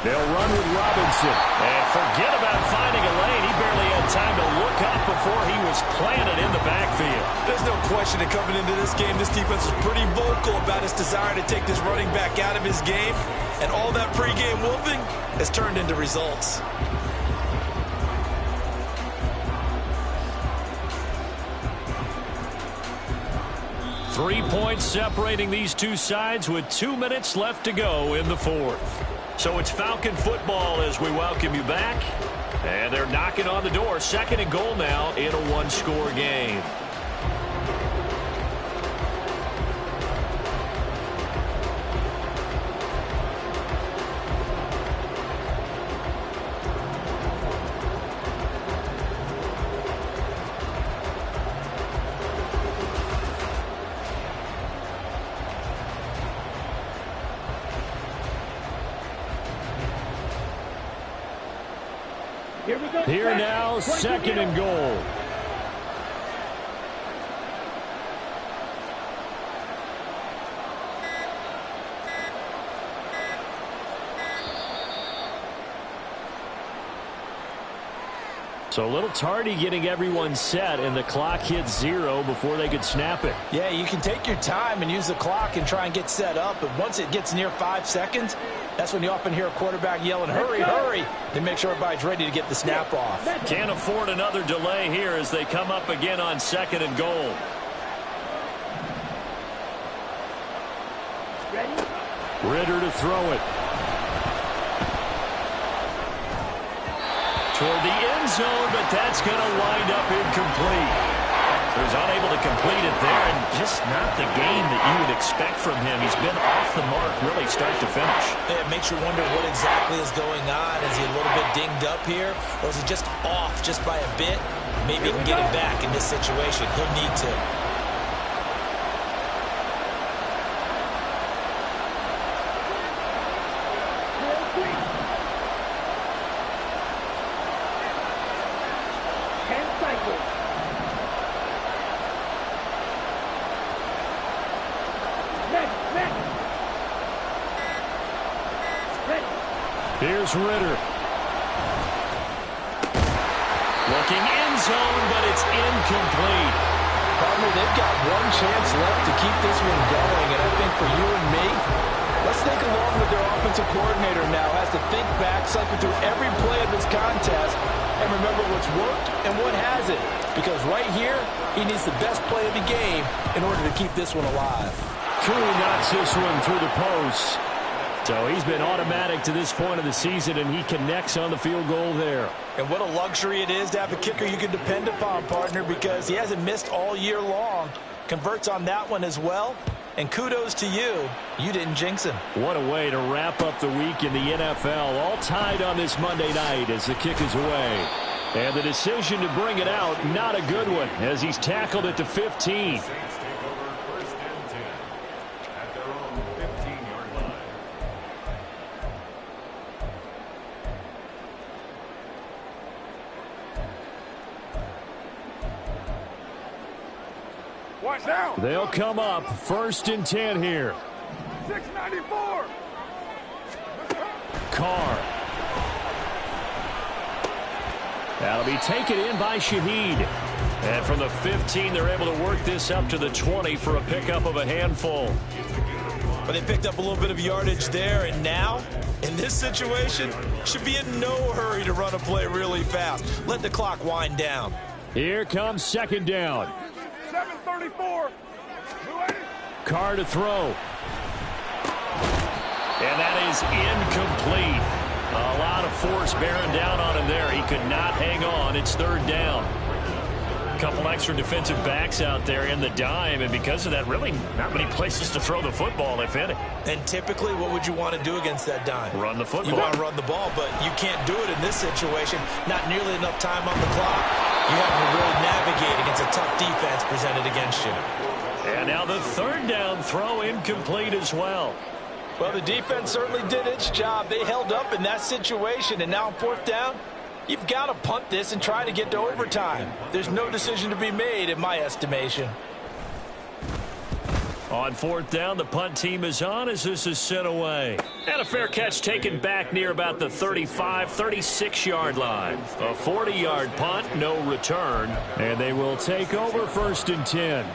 D: They'll run with Robinson.
B: And forget about finding a lane. He barely had time to look up before he was planted in the backfield.
C: There's no question that coming into this game, this defense is pretty vocal about its desire to take this running back out of his game. And all that pregame wolfing has turned into results.
B: Three points separating these two sides with 2 minutes left to go in the 4th. So it's Falcon football as we welcome you back. And they're knocking on the door. 2nd and goal now in a one-score game.
D: Here now, 2nd and goal. So a little tardy getting everyone set, and the clock hits 0 before they could snap it.
E: Yeah, you can take your time and use the clock and try and get set up, but once it gets near 5 seconds, that's when you often hear a quarterback yelling, hurry, hurry, to make sure everybody's ready to get the snap off.
B: Can't afford another delay here as they come up again on 2nd and goal.
D: Ritter to throw it.
B: Toward the end zone, but that's going to wind up incomplete. He was unable to complete it there, and just not the game that you would expect from him. He's been off the mark really start to finish.
C: It makes you wonder what exactly is going on. Is he a little bit dinged up here, or is he just off just by a bit? Maybe he can get him back in this situation. He'll need to.
D: Here's Ritter.
B: Looking end zone, but it's incomplete.
E: Partner, they've got one chance left to keep this one going, and I think for you and me, let's think along with their offensive coordinator now. Has to think back, cycle through every play of this contest, and remember what's worked and what hasn't. Because right here, he needs the best play of the game in order to keep this one alive.
D: Cooley knocks this one through the post. So he's been automatic to this point of the season, and he connects on the field goal there.
C: And what a luxury it is to have a kicker you can depend upon, partner, because he hasn't missed all year long. Converts on that one as well. And kudos to you. You didn't jinx him.
D: What a way to wrap up the week in the NFL. All tied on this Monday night as the kick is away. And the decision to bring it out, not a good one, as he's tackled at the 15.
F: Watch down.
D: They'll come up 1st and 10 here.
F: 694.
D: Carr. That'll be taken in by Shaheed. And from the 15, they're able to work this up to the 20 for a pickup of a handful.
C: But they picked up a little bit of yardage there, and now, in this situation, should be in no hurry to run a play really fast. Let the clock wind down.
D: Here comes 2nd down.
F: 734.
D: Carr to throw. And that is incomplete. A lot of force bearing down on him there. He could not hang on. It's 3rd down. A couple extra defensive backs out there in the dime, and because of that, really not many places to throw the football, if any.
C: And typically, what would you want to do against that dime?
D: Run the football.
C: You want to run the ball, but you can't do it in this situation. Not nearly enough time on the clock. You have to really navigate against a tough defense presented against you.
D: And now the 3rd down throw incomplete as well.
E: Well, the defense certainly did its job. They held up in that situation, and now on 4th down, you've got to punt this and try to get to overtime. There's no decision to be made in my estimation.
D: On 4th down, the punt team is on as this is sent away. And a fair catch taken back near about the 35, 36-yard line. A 40-yard punt, no return. And they will take over 1st and 10.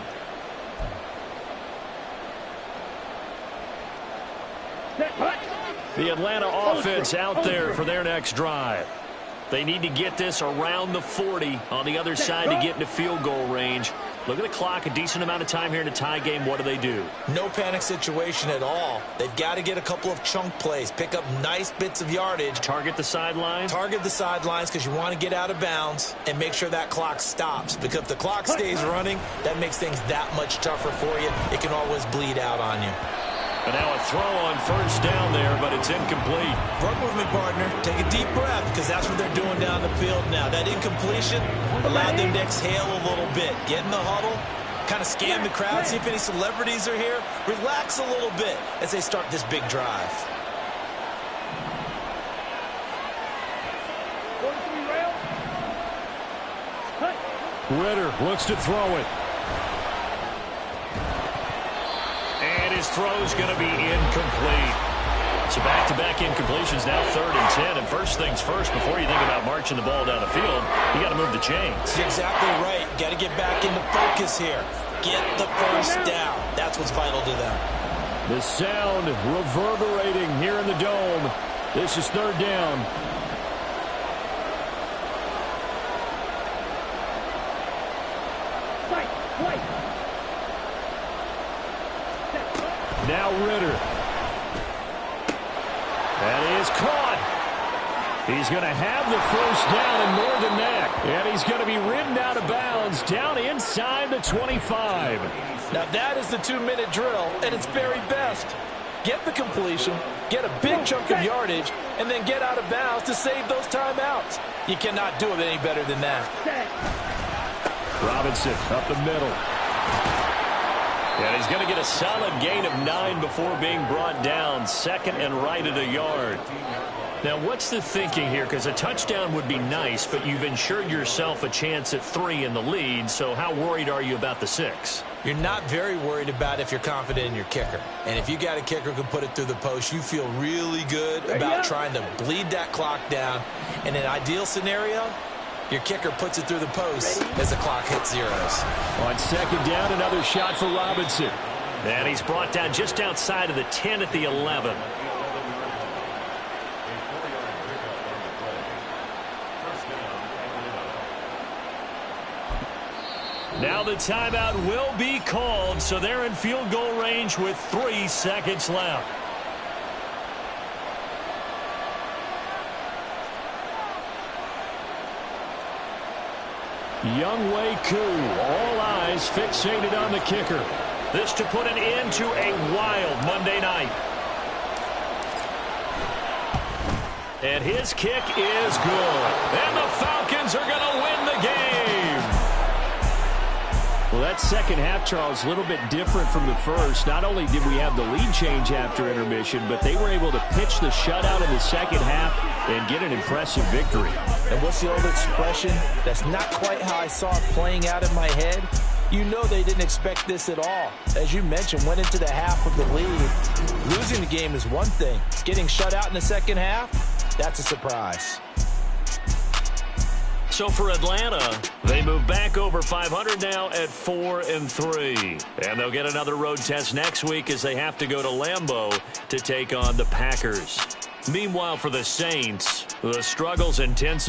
D: The Atlanta offense out there for their next drive. They need to get this around the 40 on the other side to get into field goal range. Look at the clock, a decent amount of time here in a tie game. What do?
C: No panic situation at all. They've got to get a couple of chunk plays, pick up nice bits of yardage.
D: Target the sidelines?
C: Target the sidelines because you want to get out of bounds and make sure that clock stops. Because if the clock stays running, that makes things that much tougher for you. It can always bleed out on you.
D: And now a throw on 1st down there, but it's incomplete.
C: Run with me, partner. Take a deep breath because that's what they're doing down the field now. That incompletion allowed them to exhale a little bit. Get in the huddle, kind of scan the crowd, see if any celebrities are here. Relax a little bit as they start this big drive.
D: Ritter looks to throw it. And his throw is going to be incomplete. So back-to-back incompletions, now 3rd and 10. And first things first, before you think about marching the ball down the field, you got to move the chains.
C: You're exactly right. Got to get back into focus here. Get the first down. That's what's vital to them.
D: The sound reverberating here in the dome. This is 3rd down. Now Ritter. That is caught. He's going to have the first down and more than that. And he's going to be ridden out of bounds down inside the 25.
E: Now that is the 2-minute drill at its very best. Get the completion, get a big chunk of yardage, and then get out of bounds to save those timeouts. You cannot do it any better than that.
D: Robinson up the middle. And he's going to get a solid gain of 9 before being brought down. 2nd and right at a yard. Now, what's the thinking here? Because a touchdown would be nice, but you've ensured yourself a chance at 3 in the lead. So how worried are you about the 6?
C: You're not very worried about if you're confident in your kicker. And if you got a kicker who can put it through the post, you feel really good about trying to bleed that clock down. In an ideal scenario, your kicker puts it through the post as the clock hits zeros.
D: On 2nd down, another shot for Robinson. And he's brought down just outside of the 10 at the 11. Now the timeout will be called, so they're in field goal range with 3 seconds left. Younghoe Koo, all eyes fixated on the kicker. This to put an end to a wild Monday night. And his kick is good. And the Falcons are going to win the game. Well, that second half, Charles, a little bit different from the first. Not only did we have the lead change after intermission, but they were able to pitch the shutout in the second half and get an impressive victory.
E: And what's the old expression? That's not quite how I saw it playing out in my head. You know they didn't expect this at all. As you mentioned, went into the half with the lead. Losing the game is one thing. Getting shut out in the second half, that's a surprise.
B: So for Atlanta, they move back over 500 now at 4-3. And they'll get another road test next week as they have to go to Lambeau to take on the Packers. Meanwhile, for the Saints, the struggles intensify.